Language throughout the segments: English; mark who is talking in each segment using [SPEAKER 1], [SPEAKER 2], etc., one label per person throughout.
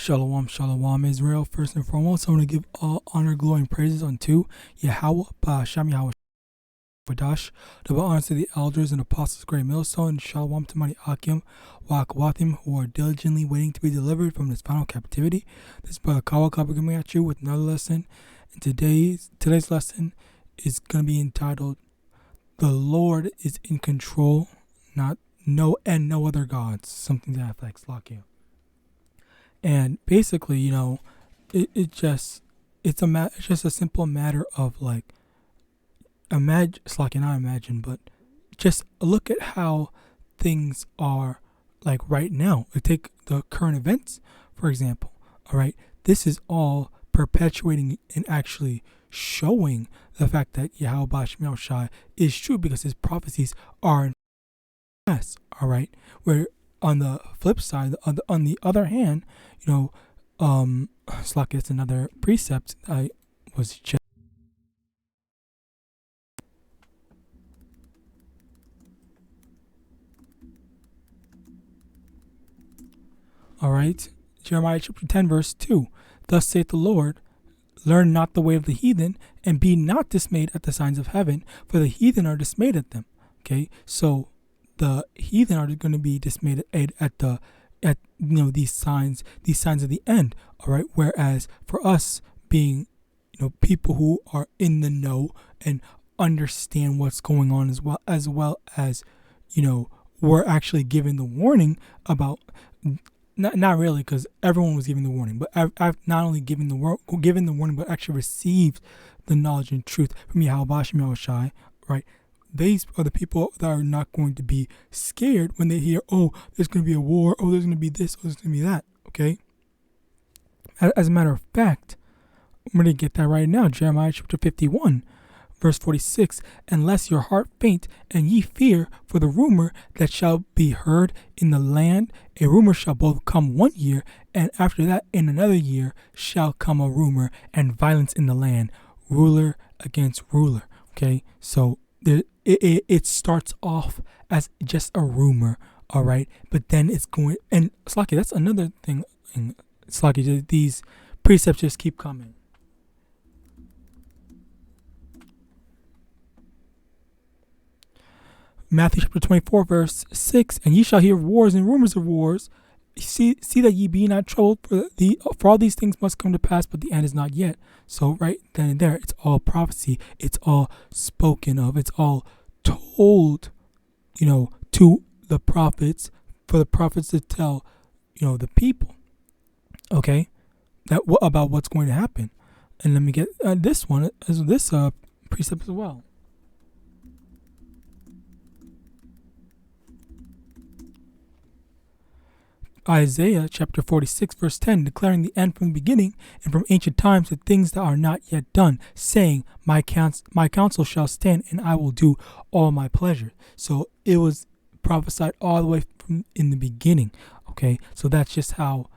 [SPEAKER 1] Shalom, shalom, Israel. First and foremost, I want to give all honor, glory, and praises unto YAHAWAH, YAHAWASHI, double honors to the elders and apostles, great millstone, and shalom to my Akim, Wakawathim, who are diligently waiting to be delivered from this final captivity. This is Brother Kawa coming at you with another lesson. And today's lesson is going to be entitled, "The Lord is in Control, no other gods." Something to that effect, Slakia. And basically, it's just a simple matter of like, but just look at how things are like right now. Take the current events, for example. All right, this is all perpetuating and actually showing the fact that YAHAWASHI is true, because his prophecies are in yes. All right, where on the flip side, on the other hand, it's another precept I was just. All right, Jeremiah chapter 10, verse 2. Thus saith the Lord, learn not the way of the heathen, and be not dismayed at the signs of heaven, for the heathen are dismayed at them. Okay, so the heathen are going to be dismayed at these signs of the end. All right, whereas for us being people who are in the know and understand what's going on, as well as we're actually given the warning about. Not really, because everyone was giving the warning, but I've not only given the warning, but actually received the knowledge and truth from YAHAWASHI, right? These are the people that are not going to be scared when they hear, oh, there's going to be a war, oh, there's going to be this, oh, there's going to be that, okay? As a matter of fact, I'm going to get that right now. Jeremiah chapter 51, verse 46, unless your heart faint and ye fear for the rumor that shall be heard in the land, a rumor shall both come 1 year, and after that in another year shall come a rumor, and violence in the land, ruler against ruler. Okay, so it starts off as just a rumor, all right, but then it's going, and Slaki, that's another thing, Slaki, these precepts just keep coming. Matthew chapter 24, verse 6, and ye shall hear of wars and rumors of wars. See that ye be not troubled, for all these things must come to pass, but the end is not yet. So right then and there, it's all prophecy. It's all spoken of. It's all told, to the prophets, for the prophets to tell, the people, okay, about what's going to happen. And let me get this precept as well. Isaiah chapter 46, verse 10, declaring the end from the beginning and from ancient times, the things that are not yet done, saying, my counsel shall stand, and I will do all my pleasure. So it was prophesied all the way from in the beginning. Okay, so that's just how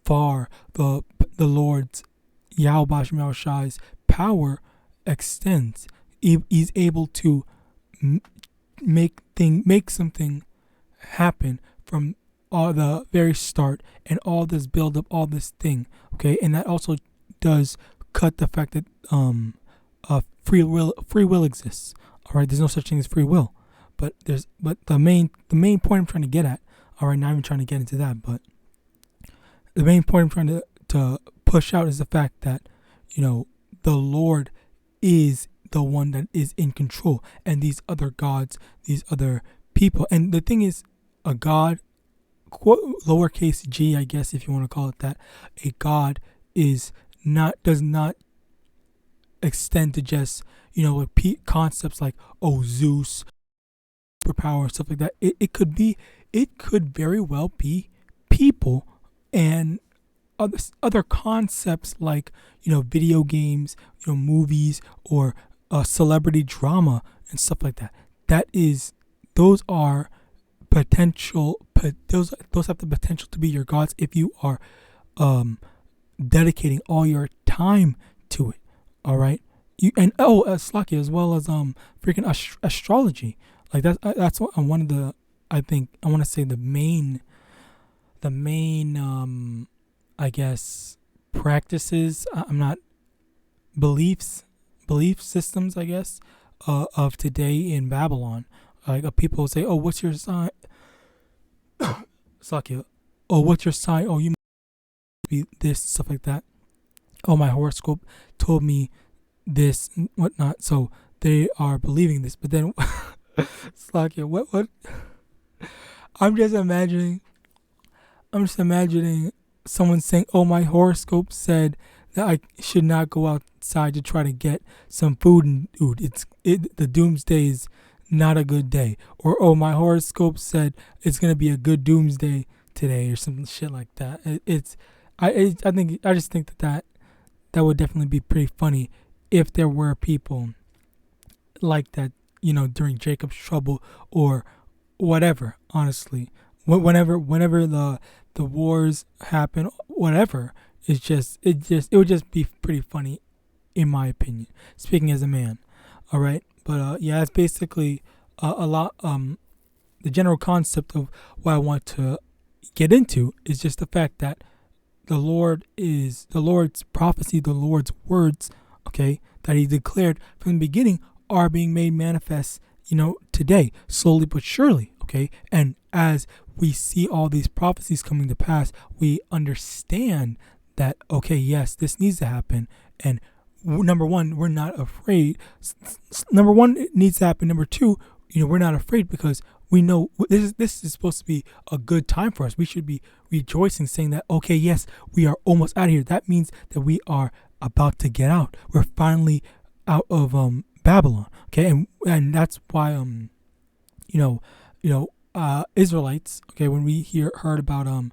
[SPEAKER 1] far the Lord's YAHAWASHI's power extends. He's able to make something happen from the very start, and all this build up, all this thing, okay, and that also does cut the fact that free will exists. All right, there's no such thing as free will, but the main point I'm trying to get at, all right, not even trying to get into that, but the main point I'm trying to push out is the fact that the Lord is the one that is in control, and these other gods, these other people, and the thing is, a god, lowercase g, I guess, if you want to call it that, a god does not extend to just concepts like Zeus, superpower, and stuff like that. It could very well be people and other concepts like video games, movies, or celebrity drama and stuff like that. Those are potential. Those have the potential to be your gods if you are dedicating all your time to it. All right, Slaki, as well as freaking astrology. Like that's one of the, I think I want to say the main the main I guess practices. I'm not belief systems, I guess, of today in Babylon. Like people say, "Oh, what's your sign?" Slakia. "Oh, what's your sign? Oh, you must be this," stuff like that. "Oh, my horoscope told me this and whatnot." So they are believing this, but then Slakia, what? I'm just imagining someone saying, "Oh, my horoscope said that I should not go outside to try to get some food, and the doomsday is not a good day." Or, "Oh, my horoscope said it's gonna be a good doomsday today," or some shit like that. I just think that would definitely be pretty funny if there were people like that, during Jacob's trouble or whatever. Honestly, whenever the wars happen, whatever, it would just be pretty funny, in my opinion. Speaking as a man, all right. But yeah, it's basically a lot. The general concept of what I want to get into is just the fact that the Lord's prophecy, the Lord's words, okay, that He declared from the beginning are being made manifest, today, slowly but surely, okay. And as we see all these prophecies coming to pass, we understand that, okay, yes, this needs to happen. And number one, we're not afraid. Number one, it needs to happen. Number two, we're not afraid because we know this is supposed to be a good time for us. We should be rejoicing, saying that, okay, yes, we are almost out of here. That means that we are about to get out. We're finally out of Babylon. Okay, and that's why Israelites. Okay, when we heard about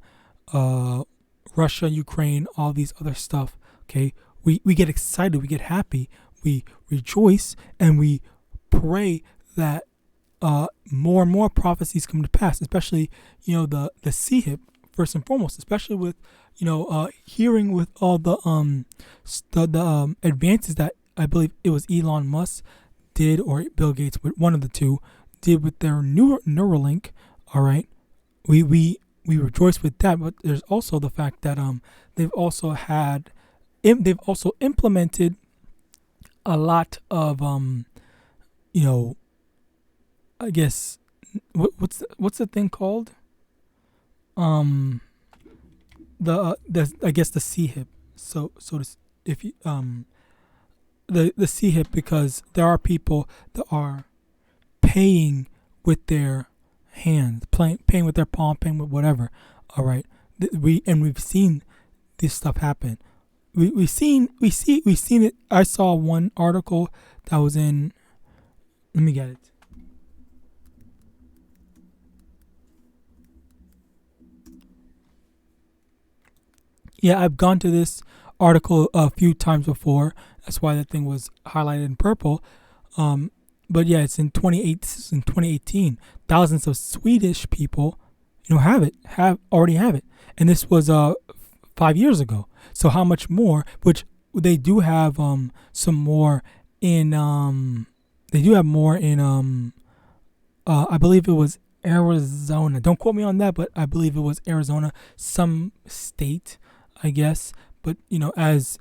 [SPEAKER 1] Russia, Ukraine, all these other stuff. Okay, we get excited, we get happy, we rejoice, and we pray that more and more prophecies come to pass, especially the Sihip, first and foremost, especially with hearing with all the advances that I believe it was Elon Musk did, or Bill Gates, with one of the two, did with their new Neuralink. All right, we rejoice with that, but there's also the fact that they've also implemented a lot of I guess what's the thing called? The I guess the CHIP. So if you the CHIP, because there are people that are paying with their hands, paying with their palm, paying with whatever. All right, we've seen this stuff happen. We've seen it. I saw one article that was in. Let me get it. Yeah, I've gone to this article a few times before. That's why that thing was highlighted in purple. But yeah, it's in 2018. Thousands of Swedish people, already have it, and this was 5 years ago. So how much more? Which they do have some more in they do have more in I believe it was Arizona. Don't quote me on that, but I believe it was Arizona, some state, I guess. But as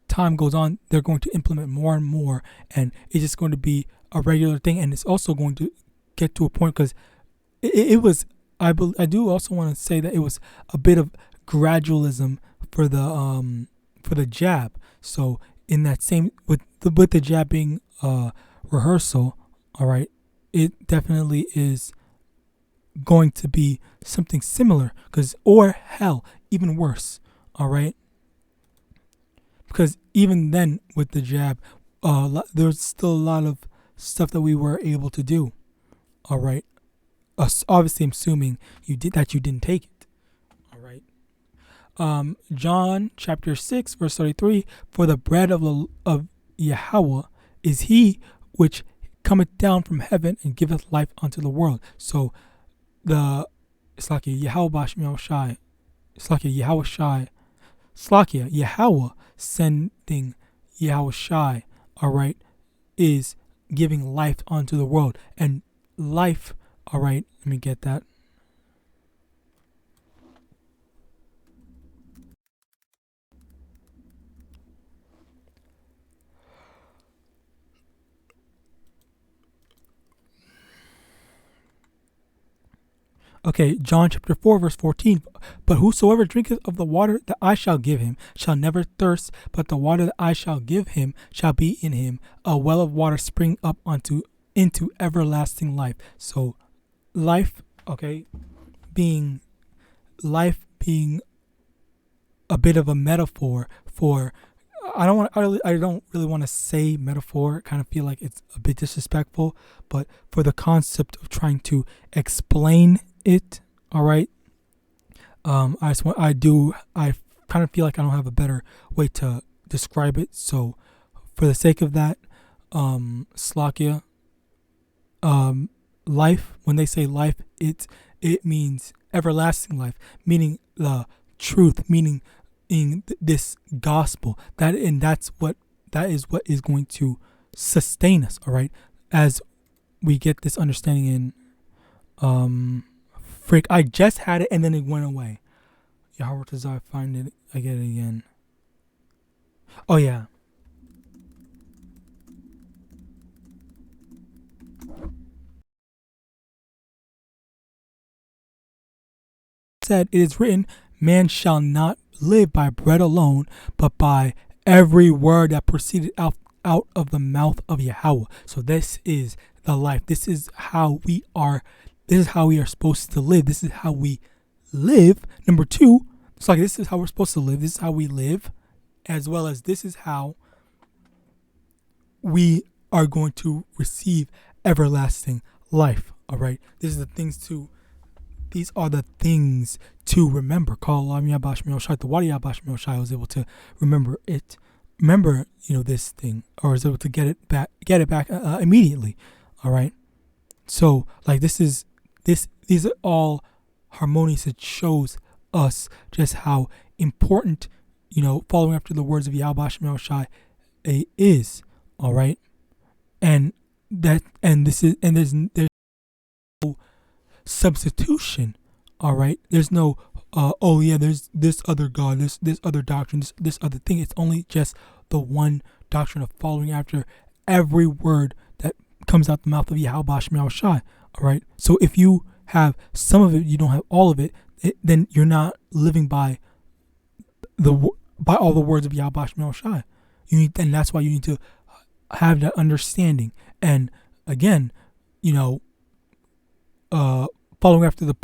[SPEAKER 1] time goes on, they're going to implement more and more, and it's just going to be a regular thing. And it's also going to get to a point, because it was. I do also want to say that it was a bit of gradualism for the jab. So in that same with the jab being rehearsal, all right, it definitely is going to be something similar, or hell, even worse, all right. Because even then, with the jab, there's still a lot of stuff that we were able to do. All right. Obviously, I'm assuming you didn't take it. All right. John chapter 6 verse 33. For the bread of Yahawah is He which cometh down from heaven and giveth life unto the world. So it's like a YAHAWASHI. It's like a YAHAWASHI. Slakia, Yahawah sending YAHAWASHI, all right, is giving life unto the world. And life, all right, let me get that. Okay, John chapter 4, verse 14. But whosoever drinketh of the water that I shall give him shall never thirst, but the water that I shall give him shall be in him a well of water spring up into everlasting life. So life, okay, being a bit of a metaphor for, I don't really want to say metaphor. I kind of feel like it's a bit disrespectful, but for the concept of trying to explain it, all right. I kind of feel like I don't have a better way to describe it. So for the sake of that, Slakia, life, when they say life, it means everlasting life, meaning the truth, meaning in this gospel, that is what is going to sustain us, all right, as we get this understanding in I just had it and then it went away. Yahawadah, does I find it? I get it again. Oh yeah. Said, it is written, man shall not live by bread alone, but by every word that proceeded out of the mouth of Yahweh. So this is the life. This is how we are. This is how we are supposed to live. This is how we live. Number two, it's like this is how we're supposed to live. This is how we live, as well as this is how we are going to receive everlasting life. All right. These are the things to remember. Call Allah the YAHAWASHI. I was able to remember it. Remember, this thing, or was able to get it back immediately. All right. So, like, these are all harmonious. It shows us just how important, following after the words of YAHAWASHI is. All right. And there's no substitution. All right. There's no there's this other God, this other doctrine, this other thing. It's only just the one doctrine of following after every word that comes out the mouth of YAHAWASHI. All right. So if you have some of it, you don't have all of it, then you're not living by all the words of YAHAWASHI. And that's why you need to have that understanding. And again, following after the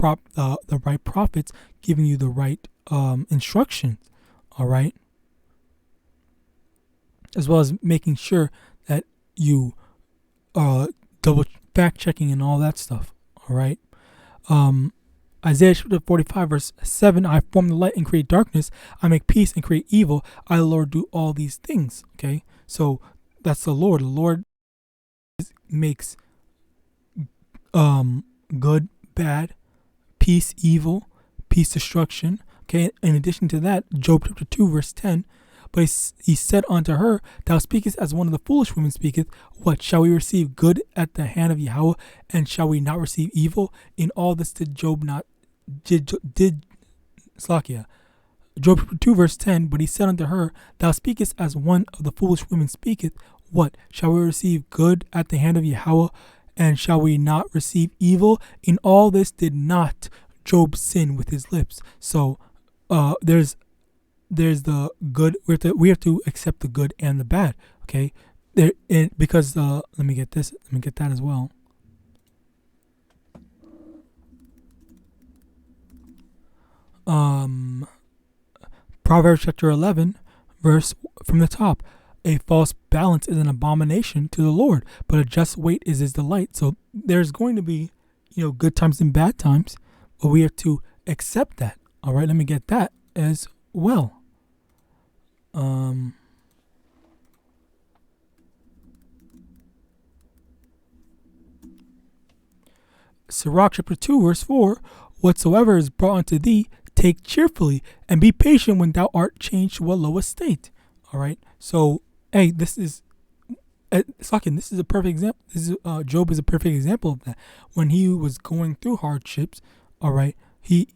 [SPEAKER 1] right prophets, giving you the right instructions. All right. As well as making sure that you double fact checking and all that stuff. All right. Isaiah chapter 45 verse 7, I form the light and create darkness. I make peace and create evil. I, the Lord, do all these things. Okay. So that's the Lord. The Lord makes good, bad, peace, evil, peace, destruction. Okay. In addition to that, Job chapter 2 verse 10, but he said unto her, thou speakest as one of the foolish women speaketh. What, shall we receive good at the hand of Yahweh, and shall we not receive evil? In all this did Job not did Slakia. Job 2 verse 10, but he said unto her, thou speakest as one of the foolish women speaketh. What, shall we receive good at the hand of Yahweh, and shall we not receive evil? In all this did not Job sin with his lips. So there's the good. We have to accept the good and the bad. Okay, because let me get this. Let me get that as well. Proverbs chapter 11, verse from the top. A false balance is an abomination to the Lord, but a just weight is his delight. So there's going to be, good times and bad times, but we have to accept that. All right, let me get that as well. Sirach chapter 2 verse 4, whatsoever is brought unto thee, take cheerfully, and be patient when thou art changed to a low estate. All right. So, hey, this is this is a perfect example. Job is a perfect example of that. When he was going through hardships, all right, he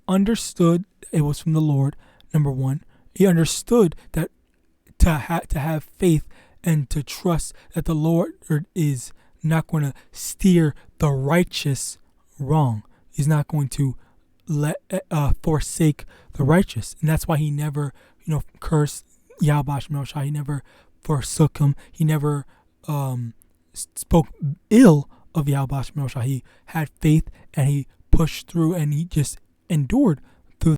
[SPEAKER 1] understood it was from the Lord. Number one, he understood that to have faith and to trust that the Lord is not going to steer the righteous wrong. He's not going to forsake the righteous, and that's why he never, cursed YAHAWASHI. He never forsook him. He never spoke ill of YAHAWASHI. He had faith and he pushed through, and he just endured through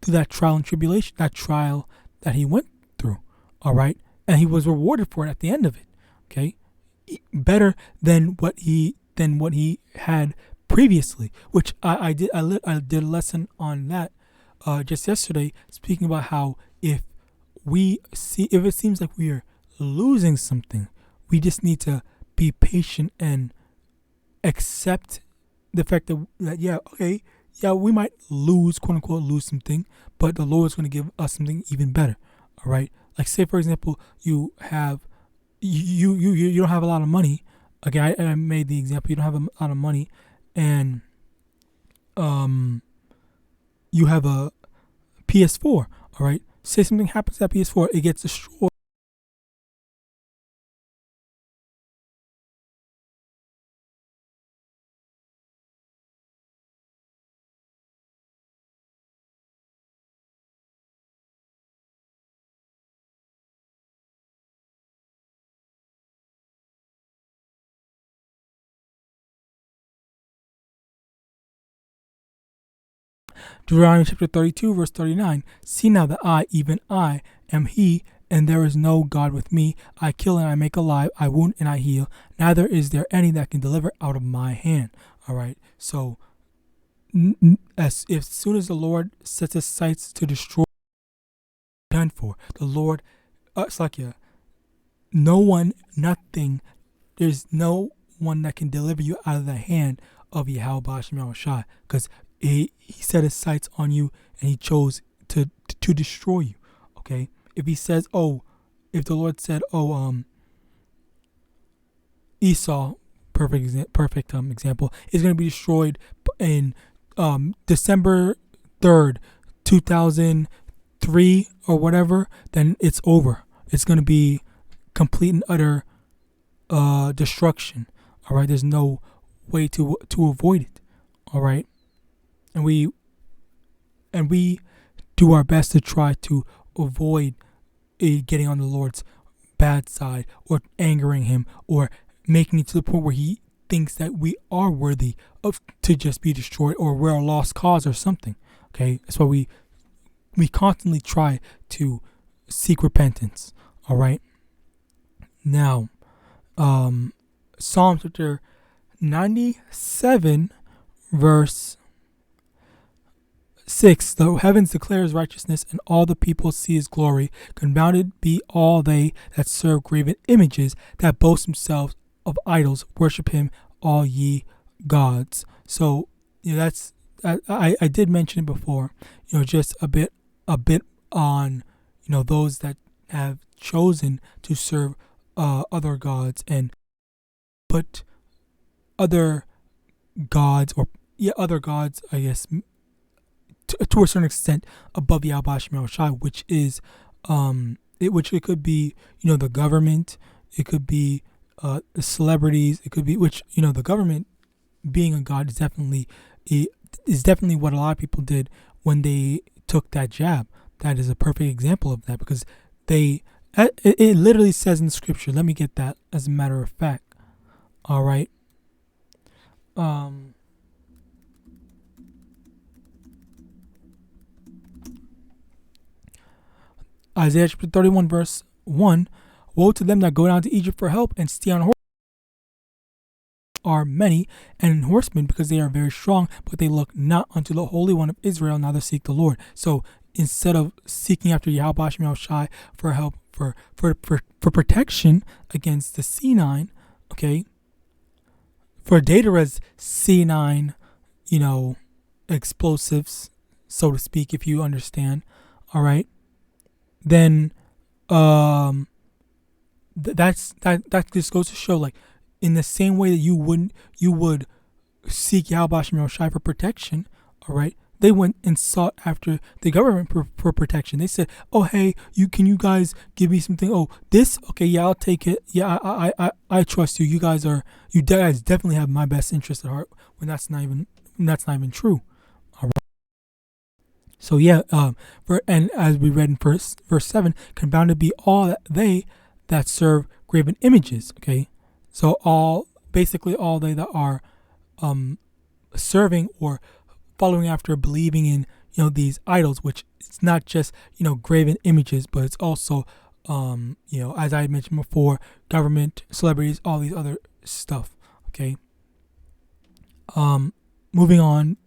[SPEAKER 1] that trial and tribulation, that trial that he went through. All right, and he was rewarded for it at the end of it. Okay, better than what he had previously, which I did a lesson on that just yesterday, speaking about how if it seems like we are losing something, we just need to be patient and accept the fact that we might lose, quote unquote, lose something, but the Lord is going to give us something even better. All right, like say for example, you have you don't have a lot of money. Okay, I made the example. You don't have a lot of money, and you have a PS4. All right, say something happens to that PS4, it gets destroyed. Deuteronomy chapter 32, verse 39. See now that I, even I, am He, and there is no God with me. I kill and I make alive. I wound and I heal. Neither is there any that can deliver out of my hand. All right. So, as soon as the Lord sets His sights to destroy, done for the Lord, no one, nothing. There's no one that can deliver you out of the hand of YAHAWASHI, because He set His sights on you, and He chose to destroy you. Okay, if He says, if the Lord said, Esau, perfect example, is going to be destroyed in December 3rd, 2003 or whatever, then it's over. It's going to be complete and utter destruction. All right, there's no way to avoid it. All right. And we do our best to try to avoid getting on the Lord's bad side, or angering Him, or making it to the point where He thinks that we are worthy of to just be destroyed, or we're a lost cause or something. Okay, that's why we constantly try to seek repentance. All right. Now, Psalm chapter 97, verse 6. The heavens declare His righteousness, and all the people see His glory. Confounded be all they that serve graven images, that boast themselves of idols. Worship Him, all ye gods. So that's I did mention it before. Just a bit on those that have chosen to serve other gods and put other gods, I guess, to a certain extent above YAHAWASHI, which is which it could be the government, it could be the celebrities, it could be the government being a god is definitely what a lot of people did when they took that jab. That is a perfect example of that, because it literally says in the scripture. Let me get that as a matter of fact. All right. Isaiah chapter 31, verse 1. Woe to them that go down to Egypt for help and stay on horse. Are many and horsemen, because they are very strong, but they look not unto the Holy One of Israel, neither seek the Lord. So instead of seeking after YAHAWASHI for help, for protection against the C9, okay, for data res C9, explosives, so to speak, if you understand, all right, then that just goes to show, like, in the same way that you would seek YAHAWASHI for protection, all right, they went and sought after the government for protection. They said, "Oh, hey, can you guys give me something? Oh, this, okay, yeah, I'll take it. Yeah, I trust you. You guys definitely have my best interest at heart." When that's not even true. All right. So yeah, and as we read in verse 7, confounded be all they that serve graven images. Okay, so basically all they that are serving or following after, believing in these idols, which it's not just graven images, but it's also as I mentioned before, government, celebrities, all these other stuff. Okay. Moving on,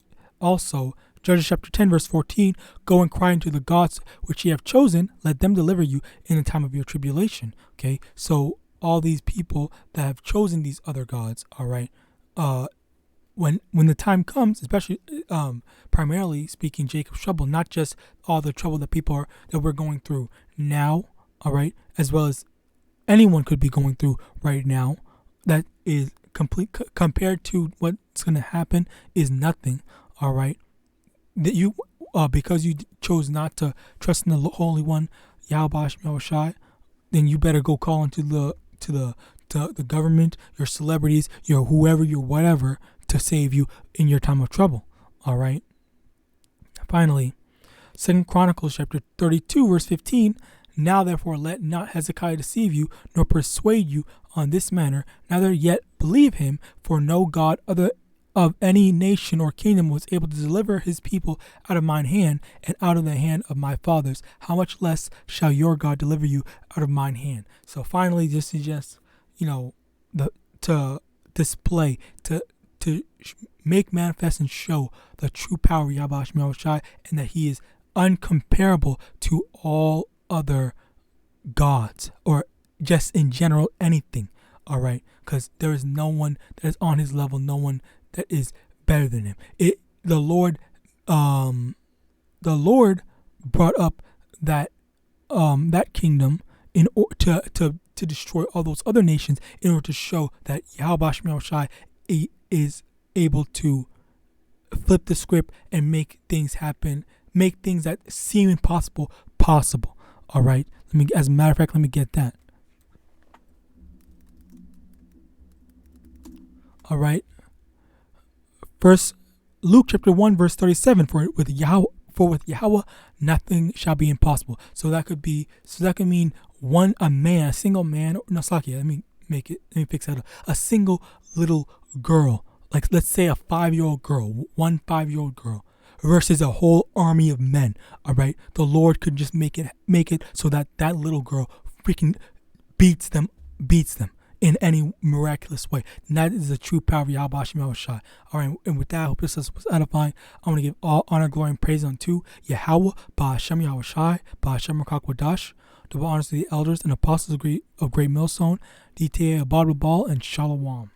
[SPEAKER 1] also, Judges chapter 10, verse 14, go and cry unto the gods which ye have chosen, let them deliver you in the time of your tribulation. Okay, so all these people that have chosen these other gods, all right, when the time comes, especially primarily speaking, Jacob's trouble, not just all the trouble that we're going through now, all right, as well as anyone could be going through right now, that is complete compared to what's going to happen is nothing. All right, that you because you chose not to trust in the Holy One, YAHAWASHI, then you better go call into the government, your celebrities, your whoever, your whatever, to save you in your time of trouble. All right. Finally, 2 Chronicles chapter 32 verse 15. Now therefore let not Hezekiah deceive you, nor persuade you on this manner, neither yet believe him, for no God other of any nation or kingdom was able to deliver his people out of mine hand and out of the hand of my fathers. How much less shall your God deliver you out of mine hand? So finally, this is just to display, to make manifest and show the true power of YAHAWASHI, and that he is uncomparable to all other gods, or just in general anything. All right, because there is no one that is on his level, no one that is better than him. The Lord brought up that kingdom in order to destroy all those other nations, in order to show that YAHAWASHI is able to flip the script and make things happen, make things that seem impossible possible. All right. As a matter of fact, let me get that. All right. First, Luke chapter 1 verse 37. For with Yahweh nothing shall be impossible. So that could mean a single man. No, Saki. Let me fix that up. A single little girl, like let's say a 5-year-old girl, one 5-year-old girl, versus a whole army of men. All right, the Lord could just make it so that little girl freaking beats them in any miraculous way. And that is the true power of YAHAWASHI. All right, and with that, I hope this was edifying. I want to give all honor, glory, and praise unto Yahweh, Ba'ashem Yahawashi, Ba'ashem Rakakwa, double honors to the elders and apostles of Great Millstone, DTA Abad Ball, and Shalom.